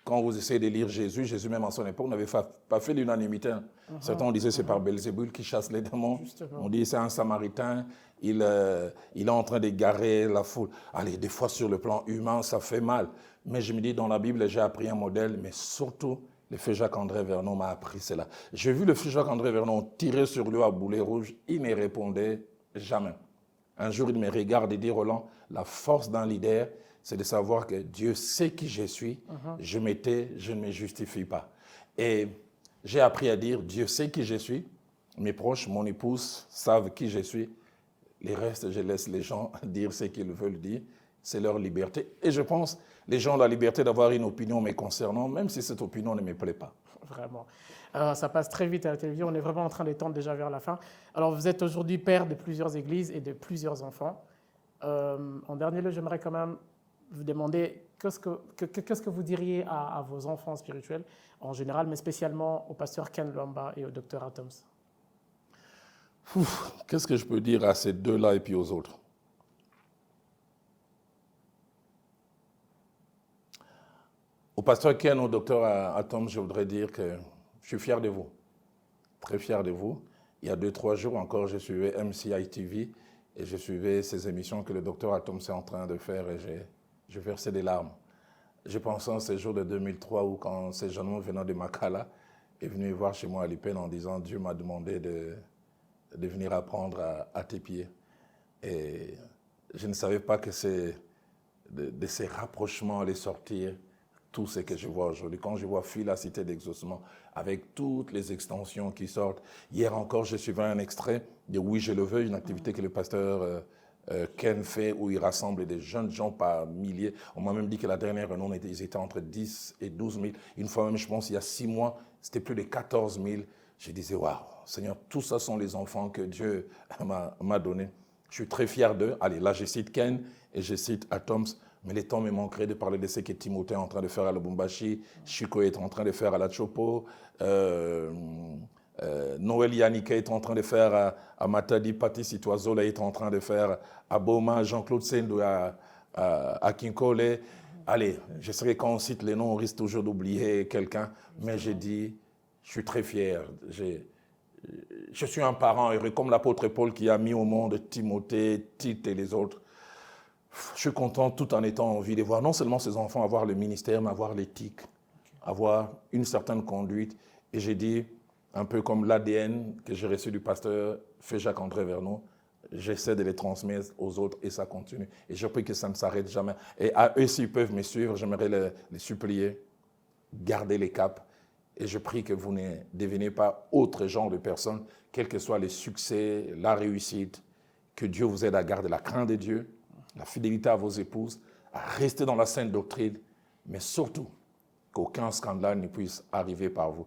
quand vous essayez de lire Jésus, Jésus même en son époque n'avait pas fait l'unanimité. Certains disaient c'est par Belzébul qui chasse les démons. Justement. On dit c'est un Samaritain, il est en train d'égarer la foule. Allez, des fois sur le plan humain, ça fait mal. Mais je me dis, dans la Bible, j'ai appris un modèle, mais surtout, le feu Jacques-André Vernon m'a appris cela. J'ai vu le feu Jacques-André Vernon tirer sur lui à boulet rouge, il ne répondait jamais. Un jour, il me regarde et dit, Roland, la force d'un leader, c'est de savoir que Dieu sait qui je suis, je m'étais, je ne me justifie pas. Et j'ai appris à dire, Dieu sait qui je suis, mes proches, mon épouse savent qui je suis, les restes, je laisse les gens dire ce qu'ils veulent dire, c'est leur liberté. Et je pense, les gens ont la liberté d'avoir une opinion me concernant, même si cette opinion ne me plaît pas. Vraiment. Alors, ça passe très vite à la télévision, on est vraiment en train d'étendre déjà vers la fin. Alors, vous êtes aujourd'hui père de plusieurs églises et de plusieurs enfants. En dernier lieu, j'aimerais quand même vous demander qu'est-ce que vous diriez à vos enfants spirituels en général, mais spécialement au pasteur Ken Lwamba et au docteur Atoms. Qu'est-ce que je peux dire à ces deux-là et puis aux autres? Au pasteur Ken, au docteur Atoms, je voudrais dire que je suis fier de vous, très fier de vous. Il y a 2-3 jours encore, je suivais MCI TV et je suivais ces émissions que le docteur Atoms est en train de faire et j'ai versé des larmes. Je pense à ces jours de 2003 où quand ces jeunes hommes venant de Makala est venu voir chez moi à l'IPEN en disant « Dieu m'a demandé de venir apprendre à tes pieds ». Et je ne savais pas que de ces rapprochements allaient sortir tout ce que je vois aujourd'hui. Quand je vois Fille, la cité d'exaucement, avec toutes les extensions qui sortent. Hier encore, je suivais un extrait de Oui, je le veux, une activité que le pasteur Ken fait, où il rassemble des jeunes gens par milliers. On m'a même dit que la dernière réunion, ils étaient entre 10 et 12 000. Une fois même, je pense, il y a 6 mois, c'était plus de 14 000. Je disais, waouh, Seigneur, tout ça sont les enfants que Dieu m'a donnés. Je suis très fier d'eux. Allez, là, je cite Ken et je cite Atoms. Mais le temps me manquerait de parler de ce que Timothée est en train de faire à Lubumbashi, Chico est en train de faire à la Chopo, Noël Yannick est en train de faire à Matadi, Patrice Itoizola est en train de faire à Boma, Jean-Claude Sendou à Kinkole. Allez, je sais que quand on cite les noms, on risque toujours d'oublier quelqu'un, mais j'ai dit, je suis très fier. Je suis un parent heureux, comme l'apôtre Paul qui a mis au monde Timothée, Tite et les autres. Je suis content tout en étant en vie de voir non seulement ces enfants avoir le ministère, mais avoir l'éthique, avoir une certaine conduite. Et j'ai dit, un peu comme l'ADN que j'ai reçu du pasteur Jacques-André Vernon, j'essaie de les transmettre aux autres et ça continue. Et je prie que ça ne s'arrête jamais. Et à eux, s'ils peuvent me suivre, j'aimerais les supplier, garder les caps. Et je prie que vous ne devenez pas autre genre de personnes, quels que soient les succès, la réussite, que Dieu vous aide à garder la crainte de Dieu, la fidélité à vos épouses, à rester dans la sainte doctrine, mais surtout qu'aucun scandale ne puisse arriver par vous.